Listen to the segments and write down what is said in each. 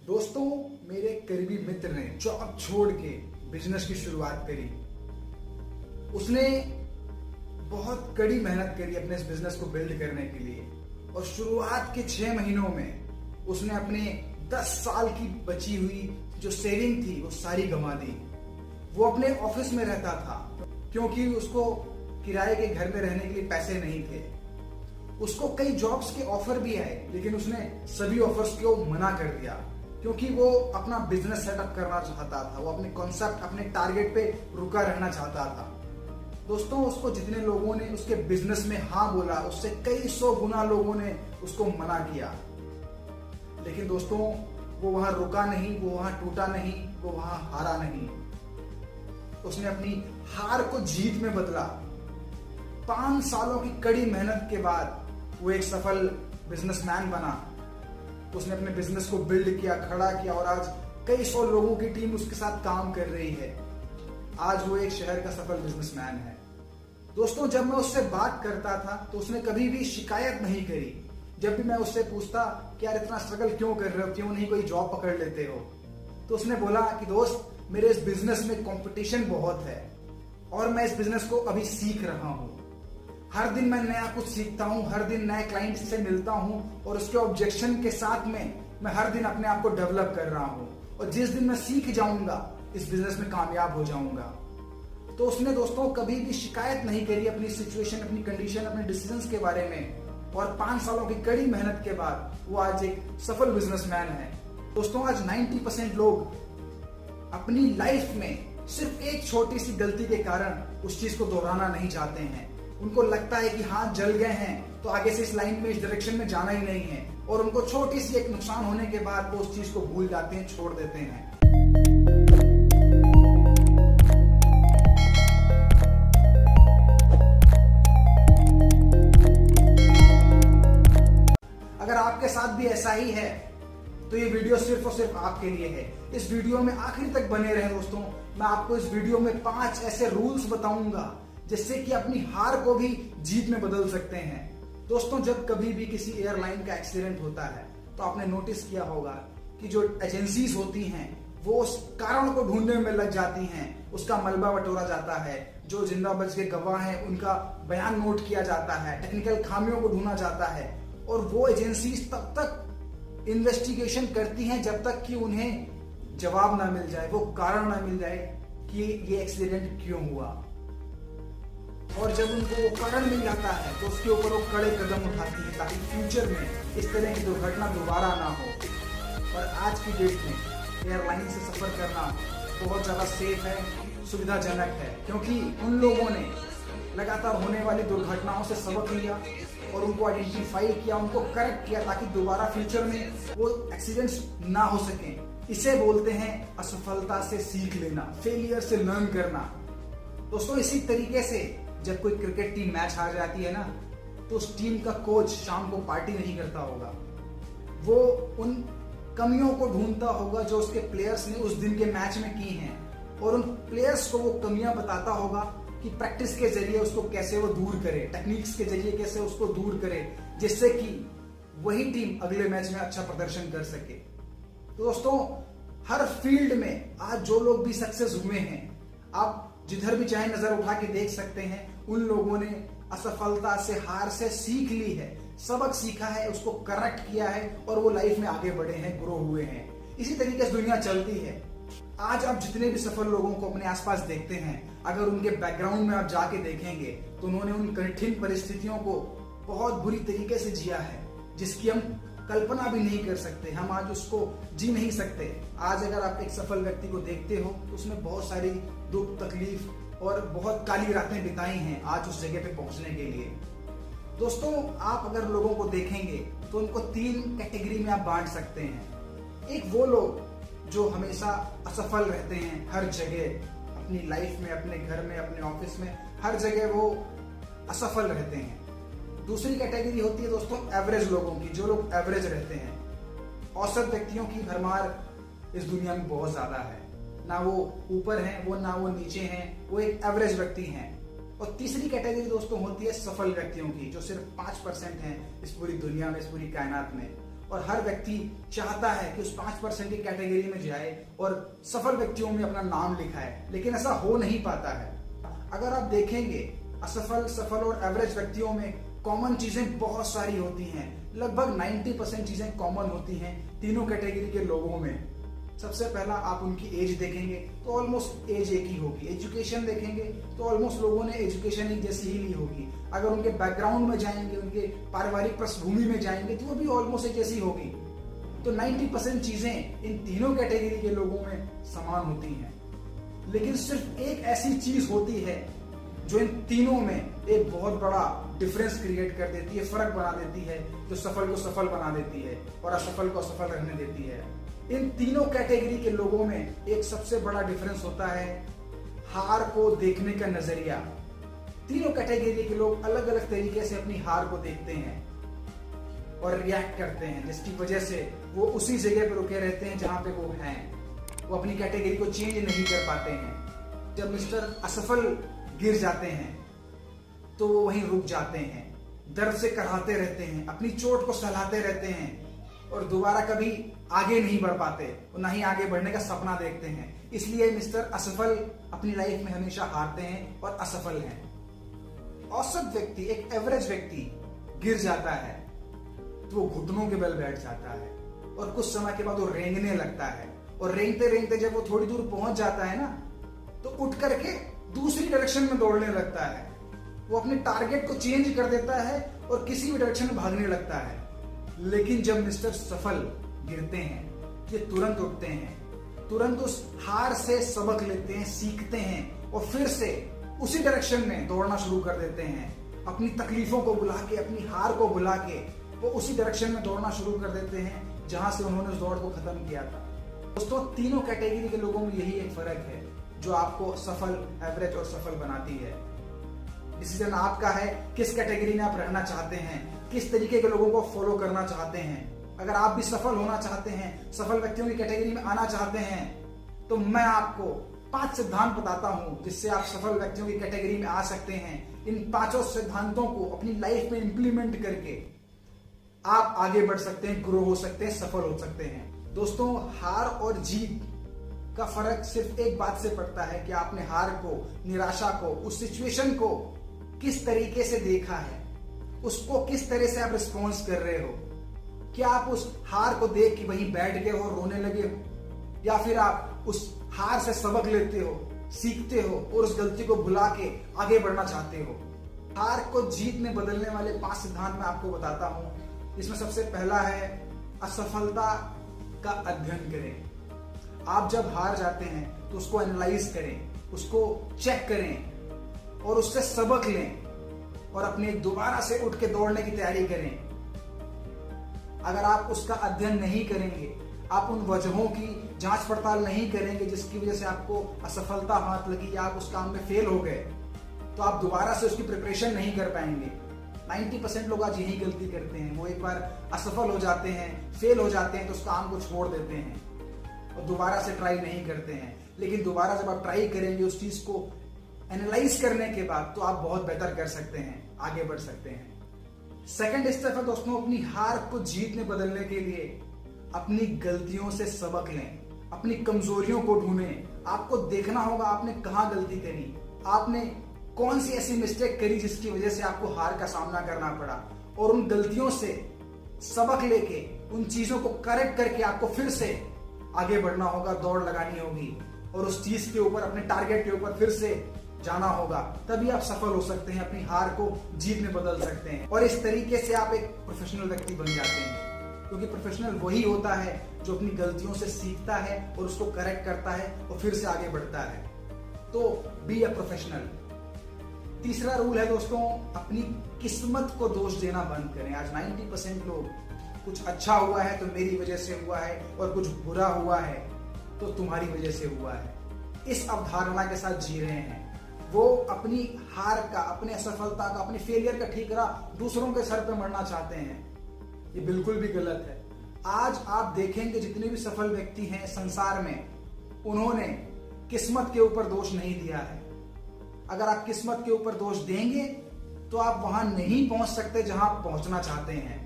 दोस्तों, मेरे करीबी मित्र ने जॉब छोड़ के बिजनेस की शुरुआत करी। उसने बहुत कड़ी मेहनत करी अपने इस बिजनेस को बिल्ड करने के लिए और शुरुआत के 6 महीनों में उसने अपने 10 साल की बची हुई जो सेविंग थी वो सारी गंवा दी। वो अपने ऑफिस में रहता था क्योंकि उसको किराए के घर में रहने के लिए पैसे नहीं थे। उसको कई जॉब्स के ऑफर भी आए, लेकिन उसने सभी ऑफर्स को मना कर दिया क्योंकि वो अपना बिजनेस सेटअप करना चाहता था। वो अपने कॉन्सेप्ट, अपने टारगेट पे रुका रहना चाहता था। दोस्तों, उसको जितने लोगों ने उसके बिजनेस में हाँ बोला, उससे कई 100 गुना लोगों ने उसको मना किया। लेकिन दोस्तों, वो वहां रुका नहीं, वो वहां टूटा नहीं, वो वहां हारा नहीं। उसने अपनी हार को जीत में बदला। 5 सालों की कड़ी मेहनत के बाद वो एक सफल बिजनेसमैन बना। उसने अपने बिजनेस को बिल्ड किया, खड़ा किया और आज कई 100 लोगों की टीम उसके साथ काम कर रही है। आज वो एक शहर का सफल बिजनेसमैन है। दोस्तों, जब मैं उससे बात करता था तो उसने कभी भी शिकायत नहीं करी। जब भी मैं उससे पूछता कि यार इतना स्ट्रगल क्यों कर रहे हो, क्यों नहीं कोई जॉब पकड़ लेते हो, तो उसने बोला कि दोस्त, मेरे इस बिजनेस में कंपटीशन बहुत है और मैं इस बिजनेस को अभी सीख रहा हूं। हर दिन मैं नया कुछ सीखता हूं, हर दिन नए क्लाइंट से मिलता हूं और उसके ऑब्जेक्शन के साथ में मैं हर दिन अपने आप को डेवलप कर रहा हूं और जिस दिन मैं सीख जाऊंगा इस बिजनेस में कामयाब हो जाऊंगा। तो उसने दोस्तों कभी भी शिकायत नहीं करी अपनी सिचुएशन, अपनी कंडीशन, अपने डिसीजंस के बारे में और 5 सालों की कड़ी मेहनत के बाद वो आज एक सफल बिजनेसमैन है। दोस्तों, आज 90% लोग अपनी लाइफ में सिर्फ एक छोटी सी गलती के कारण उस चीज को दोहराना नहीं चाहते हैं। उनको लगता है कि हाँ, जल गए हैं तो आगे से इस लाइन में, इस डायरेक्शन में जाना ही नहीं है और उनको छोटी सी एक नुकसान होने के बाद वो उस चीज को भूल जाते हैं, छोड़ देते हैं। अगर आपके साथ भी ऐसा ही है तो ये वीडियो सिर्फ और सिर्फ आपके लिए है। इस वीडियो में आखिर तक बने रहे दोस्तों। मैं आपको इस वीडियो में 5 ऐसे रूल्स बताऊंगा जिससे कि अपनी हार को भी जीत में बदल सकते हैं। दोस्तों, जब कभी भी किसी एयरलाइन का एक्सीडेंट होता है तो आपने नोटिस किया होगा कि जो एजेंसीज होती हैं वो उस कारण को ढूंढने में लग जाती हैं। उसका मलबा बटोरा जाता है, जो जिंदा बच के गवाह हैं उनका बयान नोट किया जाता है, टेक्निकल खामियों को ढूंढा जाता है और वो एजेंसीज तब तक इन्वेस्टिगेशन करती हैं जब तक कि उन्हें जवाब ना मिल जाए, वो कारण ना मिल जाए कि ये एक्सीडेंट क्यों हुआ। और जब उनको वो कारण मिल जाता है तो उसके ऊपर वो कड़े कदम उठाती है ताकि फ्यूचर में इस तरह की दुर्घटना दोबारा ना हो। और आज की डेट में एयरलाइन से सफर करना बहुत ज्यादा सेफ है, सुविधाजनक है, क्योंकि उन लोगों ने लगातार होने वाली दुर्घटनाओं से सबक लिया और उनको आइडेंटिफाई किया, उनको करेक्ट किया ताकि दोबारा फ्यूचर में वो एक्सीडेंट्स ना हो सके। इसे बोलते हैं असफलता से सीख लेना, फेलियर से लर्न करना। दोस्तों, इसी तरीके से जब कोई क्रिकेट टीम मैच हार जाती है ना, तो उस टीम का कोच शाम को पार्टी नहीं करता होगा। वो उन कमियों को ढूंढता होगा जो उसके प्लेयर्स ने उस दिन के मैच में की हैं और उन प्लेयर्स को वो कमियां बताता होगा कि प्रैक्टिस के जरिए उसको कैसे वो दूर करे, टेक्निक्स के जरिए कैसे उसको दूर करे, जिससे कि वही टीम अगले मैच में अच्छा प्रदर्शन कर सके। तो दोस्तों, हर फील्ड में आज जो लोग भी सक्सेस हुए हैं, आप जिधर भी चाहे नजर उठा के देख सकते हैं, उन लोगों ने असफलता से, हार से सीख ली है, सबक सीखा है, उसको करेक्ट किया है और वो लाइफ में आगे बढ़े हैं, ग्रो हुए हैं। इसी तरीके से दुनिया चलती है। आज आप जितने भी सफल लोगों को अपने आसपास देखते हैं, अगर उनके बैकग्राउंड में आप जाके देखेंगे तो उन्होंने उन कठिन परिस्थितियों को बहुत बुरी तरीके से जिया है, जिसकी हम कल्पना भी नहीं कर सकते, हम आज उसको जी नहीं सकते। आज अगर आप एक सफल व्यक्ति को देखते हो तो उसने बहुत सारी दुख, तकलीफ और बहुत काली रातें बिताई हैं आज उस जगह पे पहुंचने के लिए। दोस्तों, आप अगर लोगों को देखेंगे तो उनको 3 कैटेगरी में आप बांट सकते हैं। एक वो लोग जो हमेशा असफल रहते हैं हर जगह, अपनी लाइफ में, अपने घर में, अपने ऑफिस में, हर जगह वो असफल रहते हैं। दूसरी कैटेगरी होती है दोस्तों एवरेज लोगों की, जो लोग एवरेज रहते हैं। औसत व्यक्तियों की भरमार इस दुनिया में बहुत ज्यादा है, ना वो ऊपर हैं, वो ना वो नीचे हैं, वो एक एवरेज व्यक्ति हैं। और तीसरी कैटेगरी दोस्तों होती है सफल व्यक्तियों की, जो सिर्फ 5% हैं इस पूरी दुनिया में, इस पूरी कायनात में। और हर व्यक्ति चाहता है कि उस 5% की कैटेगरी में जाए और सफल व्यक्तियों में अपना नाम लिखाए, लेकिन ऐसा हो नहीं पाता है। अगर आप देखेंगे असफल, सफल और एवरेज व्यक्तियों में कॉमन चीजें बहुत सारी होती हैं। लगभग 90% चीजें कॉमन होती हैं तीनों कैटेगरी के लोगों में। सबसे पहला आप उनकी एज देखेंगे तो ऑलमोस्ट एज एक ही होगी। एजुकेशन देखेंगे तो ऑलमोस्ट लोगों ने एजुकेशन एक जैसी ही ली होगी। अगर उनके बैकग्राउंड में जाएंगे, उनके पारिवारिक पृष्ठभूमि में जाएंगे तो वो भी ऑलमोस्ट एक जैसी होगी। तो 90% चीजें इन तीनों कैटेगरी के लोगों में समान होती हैं, लेकिन सिर्फ एक ऐसी चीज होती है जो इन तीनों में एक बहुत बड़ा डिफरेंस क्रिएट कर देती है, फर्क बना देती है, जो सफल को सफल बना देती है और असफल को असफल रहने देती है। इन तीनों कैटेगरी के लोगों में एक सबसे बड़ा डिफरेंस होता है हार को देखने का नजरिया। तीनों कैटेगरी के लोग अलग अलग तरीके से अपनी हार को देखते हैं और रिएक्ट करते हैं, जिसकी वजह से वो उसी जगह पर रुके रहते हैं जहां पे वो हैं। वो अपनी कैटेगरी को चेंज नहीं कर पाते हैं। जब मिस्टर असफल गिर जाते हैं तो वो वहीं रुक जाते हैं, दर्द से कराहते रहते हैं, अपनी चोट को सहलाते रहते हैं और दोबारा कभी आगे नहीं बढ़ पाते और ना ही आगे बढ़ने का सपना देखते हैं। इसलिए मिस्टर असफल अपनी लाइफ में हमेशा हारते हैं और असफल हैं। औसत व्यक्ति, एक एवरेज व्यक्ति गिर जाता है तो वो घुटनों के बल बैठ जाता है और कुछ समय के बाद वो रेंगने लगता है और रेंगते रेंगते जब वो थोड़ी दूर पहुंच जाता है ना, तो उठ करके दूसरी डायरेक्शन में दौड़ने लगता है। वो अपने टारगेट को चेंज कर देता है और किसी भी डायरेक्शन में भागने लगता है। लेकिन जब मिस्टर सफल गिरते हैं, ये तुरंत उठते हैं, तुरंत उस हार से सबक लेते हैं, सीखते हैं और फिर से उसी डायरेक्शन में दौड़ना शुरू कर देते हैं। अपनी तकलीफों को बुला के, अपनी हार को बुला के वो उसी डायरेक्शन में दौड़ना शुरू कर देते हैं जहां से उन्होंने उस दौड़ को खत्म किया था। दोस्तों, तीनों कैटेगरी के लोगों में यही एक फर्क है जो आपको सफल, एवरेज और सफल बनाती है। डिसीजन आपका है किस कैटेगरी में आप रहना चाहते हैं, किस तरीके के लोगों को फॉलो करना चाहते हैं। अगर आप भी सफल होना चाहते हैं, सफल व्यक्तियों की कैटेगरी में आना चाहते हैं, तो मैं आपको 5 सिद्धांत बताता हूं जिससे आप सफल व्यक्तियों की कैटेगरी में आ सकते हैं। इन 5 सिद्धांतों को अपनी लाइफ में इंप्लीमेंट करके आप आगे बढ़ सकते हैं, ग्रो हो सकते हैं, सफल हो सकते हैं। दोस्तों, हार और जीत का फर्क सिर्फ एक बात से पड़ता है कि आपने हार को, निराशा को, उस सिचुएशन को किस तरीके से देखा है, उसको किस तरह से आप रिस्पॉन्स कर रहे हो। क्या आप उस हार को देख के वहीं बैठ गए हो, रोने लगे हो, या फिर आप उस हार से सबक लेते हो, सीखते हो और उस गलती को भुला के आगे बढ़ना चाहते हो। हार को जीत में बदलने वाले 5 सिद्धांत मैं आपको बताता हूं। इसमें सबसे पहला है असफलता का अध्ययन करें। आप जब हार जाते हैं तो उसको एनालाइज करें, उसको चेक करें और उससे सबक लें और अपने दोबारा से उठ के दौड़ने की तैयारी करें। अगर आप उसका अध्ययन नहीं करेंगे, आप उन वजहों की जांच पड़ताल नहीं करेंगे जिसकी वजह से आपको असफलता हाथ लगी या आप उस काम में फेल हो गए, तो आप दोबारा से उसकी प्रिपरेशन नहीं कर पाएंगे। 90% लोग आज यही गलती करते हैं। वो एक बार असफल हो जाते हैं, फेल हो जाते हैं तो उस काम को छोड़ देते हैं और दोबारा से ट्राई नहीं करते हैं। लेकिन दोबारा जब आप ट्राई करेंगे उस चीज को एनालाइज करने के बाद, तो आप बहुत बेहतर कर सकते हैं, आगे बढ़ सकते हैं। सेकंड स्टेप है दोस्तों, अपनी हार को जीत में बदलने के लिए अपनी गलतियों से सबक लें, अपनी कमजोरियों को ढूंढें। आपको देखना होगा आपने कहां गलती करी, आपने कौन सी ऐसी मिस्टेक करी जिसकी वजह से आपको हार का सामना करना पड़ा, और उन गलतियों से सबक लेके उन चीजों को करेक्ट करके आपको फिर से आगे बढ़ना होगा, दौड़ लगानी होगी और उस चीज के ऊपर, अपने टारगेट के ऊपर फिर से जाना होगा। तभी आप सफल हो सकते हैं, अपनी हार को जीत में बदल सकते हैं और इस तरीके से आप एक प्रोफेशनल व्यक्ति बन जाते हैं। क्योंकि प्रोफेशनल वही होता है जो अपनी गलतियों से सीखता है और उसको करेक्ट करता है और फिर से आगे बढ़ता है। तो बी अ प्रोफेशनल। तीसरा रूल है दोस्तों, अपनी किस्मत को दोष देना बंद करें। आज 90% लोग, कुछ अच्छा हुआ है तो मेरी वजह से हुआ है और कुछ बुरा हुआ है तो तुम्हारी वजह से हुआ है, इस अवधारणा के साथ जी रहे हैं। वो अपनी हार का, अपनी असफलता का, अपनी फेलियर का ठीकरा दूसरों के सर पे मरना चाहते हैं। ये बिल्कुल भी गलत है। आज आप देखेंगे जितने भी सफल व्यक्ति हैं संसार में, उन्होंने किस्मत के ऊपर दोष नहीं दिया है। अगर आप किस्मत के ऊपर दोष देंगे तो आप वहां नहीं पहुंच सकते जहां आप पहुंचना चाहते हैं।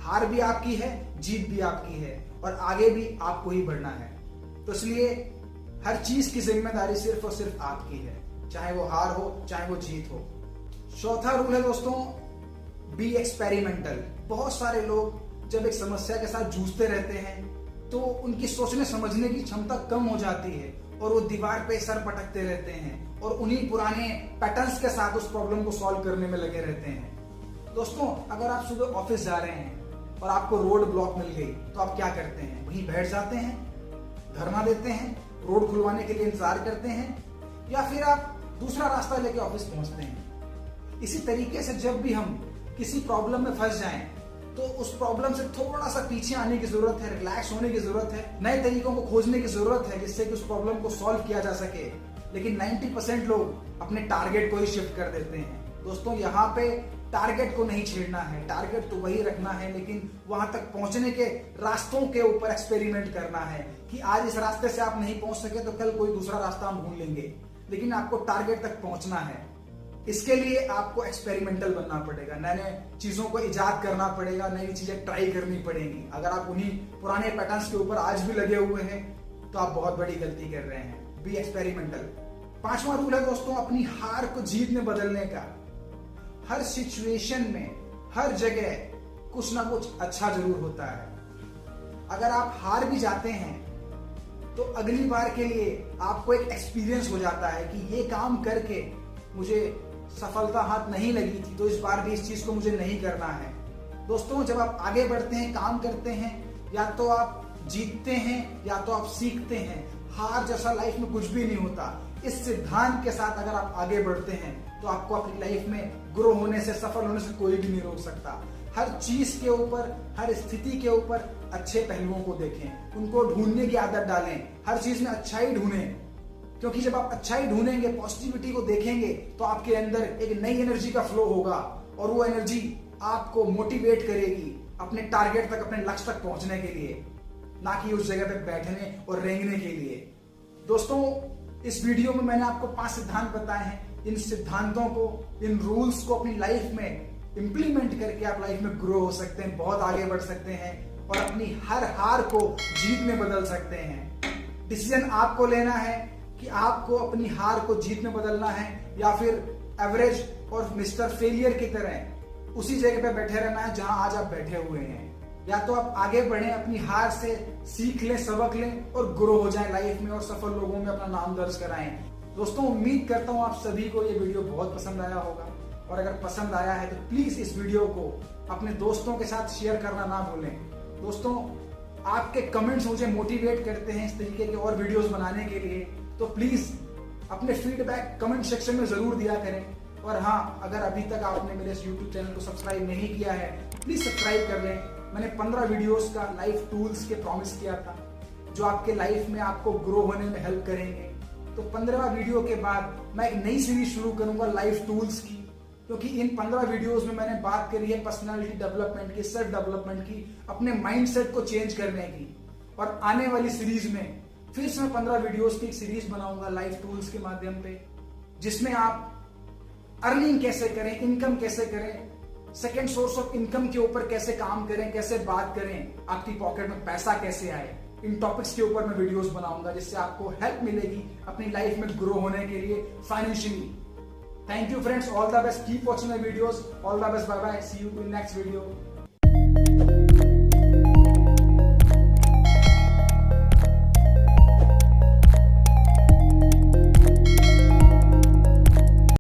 हार भी आपकी है, जीत भी आपकी है, और आगे भी आपको ही बढ़ना है। तो इसलिए हर चीज की जिम्मेदारी सिर्फ और सिर्फ आपकी है, चाहे वो हार हो चाहे वो जीत हो। चौथा रूल है दोस्तों, बी एक्सपेरिमेंटल। बहुत सारे लोग जब एक समस्या के साथ जूझते रहते हैं तो उनकी सोचने समझने की क्षमता कम हो जाती है और वो दीवार पे सर पटकते रहते हैं और उन्हीं पुराने पैटर्न्स के साथ उस प्रॉब्लम को सॉल्व करने में लगे रहते हैं। दोस्तों, अगर आप सुबह ऑफिस जा रहे हैं और आपको रोड ब्लॉक मिल गई तो आप क्या करते हैं? वहीं बैठ जाते हैं, धरना देते हैं, रोड खुलवाने के लिए इंतजार करते हैं, या फिर आप दूसरा रास्ता लेके ऑफिस पहुंचते हैं। इसी तरीके से जब भी हम किसी प्रॉब्लम में फंस जाएं तो उस प्रॉब्लम से थोड़ा सा पीछे आने की जरूरत है, रिलैक्स होने की जरूरत है, नए तरीकों को खोजने की जरूरत है जिससे कि उस प्रॉब्लम को सॉल्व किया जा सके। लेकिन 90% लोग अपने टारगेट को ही शिफ्ट कर देते हैं। दोस्तों, यहाँ पे टारगेट को नहीं छेड़ना है, टारगेट तो वही रखना है, लेकिन वहां तक पहुंचने के रास्तों के ऊपर एक्सपेरिमेंट करना है कि आज इस रास्ते से आप नहीं पहुंच सके तो कल कोई दूसरा रास्ता हम ढूंढ लेंगे, लेकिन आपको टारगेट तक पहुंचना है। इसके लिए आपको एक्सपेरिमेंटल बनना पड़ेगा, नए नए चीजों को इजाद करना पड़ेगा, नई चीजें ट्राई करनी पड़ेंगी। अगर आप उन्हीं पुराने पैटर्न्स के ऊपर आज भी लगे हुए हैं तो आप बहुत बड़ी गलती कर रहे हैं। B experimental. पांचवा रूल है दोस्तों, अपनी हार को जीत में बदलने का। हर सिचुएशन में, हर जगह कुछ ना कुछ अच्छा जरूर होता है। अगर आप हार भी जाते हैं तो अगली बार के लिए आपको एक एक्सपीरियंस हो जाता है कि ये काम करके मुझे सफलता हाथ नहीं लगी थी तो इस बार भी इस चीज को मुझे नहीं करना है। दोस्तों, जब आप आगे बढ़ते हैं, काम करते हैं, या तो आप जीतते हैं या तो आप सीखते हैं। हार जैसा लाइफ में कुछ भी नहीं होता। इस सिद्धांत के साथ अगर आप आगे बढ़ते हैं तो आपको अपनी लाइफ में ग्रो होने से, सफल होने से कोई भी नहीं रोक सकता। हर चीज के ऊपर, हर स्थिति के ऊपर अच्छे पहलुओं को देखें, उनको ढूंढने की आदत डालें, हर चीज में अच्छाई ढूंढें, क्योंकि जब आप अच्छाई ढूंढेंगे, पॉजिटिविटी को देखेंगे तो आपके अंदर एक नई एनर्जी का फ्लो होगा और वो एनर्जी आपको मोटिवेट करेगी अपने टारगेट तक, अपने लक्ष्य तक पहुंचने के लिए, ना कि उस जगह पे बैठने और रेंगने के लिए। दोस्तों, इस वीडियो में मैंने आपको 5 सिद्धांत बताए हैं। इन सिद्धांतों को, इन रूल्स को अपनी लाइफ में इंप्लीमेंट करके आप लाइफ में ग्रो हो सकते हैं, बहुत आगे बढ़ सकते हैं और अपनी हर हार को जीत में बदल सकते हैं। डिसीजन आपको लेना है कि आपको अपनी हार को जीत में बदलना है या फिर एवरेज और मिस्टर फेलियर की तरह उसी जगह पे बैठे रहना है जहां आज आप बैठे हुए हैं। या तो आप आगे बढ़ें, अपनी हार से सीख लें, सबक लें और ग्रो हो जाएं लाइफ में और सफल लोगों में अपना नाम दर्ज कराएं। दोस्तों, उम्मीद करता हूं आप सभी को ये वीडियो बहुत पसंद आया होगा, और अगर पसंद आया है तो प्लीज इस वीडियो को अपने दोस्तों के साथ शेयर करना ना भूलें। दोस्तों, आपके कमेंट्स मुझे मोटिवेट करते हैं इस तरीके के और वीडियोस बनाने के लिए, तो प्लीज अपने फीडबैक कमेंट सेक्शन में जरूर दिया करें। और हाँ, अगर अभी तक आपने मेरे इस YouTube चैनल को सब्सक्राइब नहीं किया है, प्लीज सब्सक्राइब कर लें। मैंने 15 वीडियोस का लाइफ टूल्स के प्रॉमिस किया था जो आपके लाइफ में आपको ग्रो होने में हेल्प करेंगे। तो 15वां वीडियो के बाद मैं एक नई सीरीज शुरू करूंगा लाइफ टूल्स की, क्योंकि इन 15 वीडियोस में मैंने बात करी है पर्सनालिटी डेवलपमेंट की, सेल्फ डेवलपमेंट की, अपने माइंडसेट को चेंज करने की। और आने वाली सीरीज में फिर से मैं 15 वीडियोस की एक सीरीज बनाऊंगा लाइफ टूल्स के माध्यम पे, जिसमें आप अर्निंग कैसे करें, इनकम कैसे करें, सेकेंड सोर्स ऑफ इनकम के ऊपर कैसे काम करें, कैसे बात करें, आपकी पॉकेट में पैसा कैसे आए, इन टॉपिक्स के ऊपर मैं वीडियोस बनाऊंगा जिससे आपको हेल्प मिलेगी अपनी लाइफ में ग्रो होने के लिए financially. Thank you friends, all the best, keep watching my videos, all the best, bye bye, see you in next video.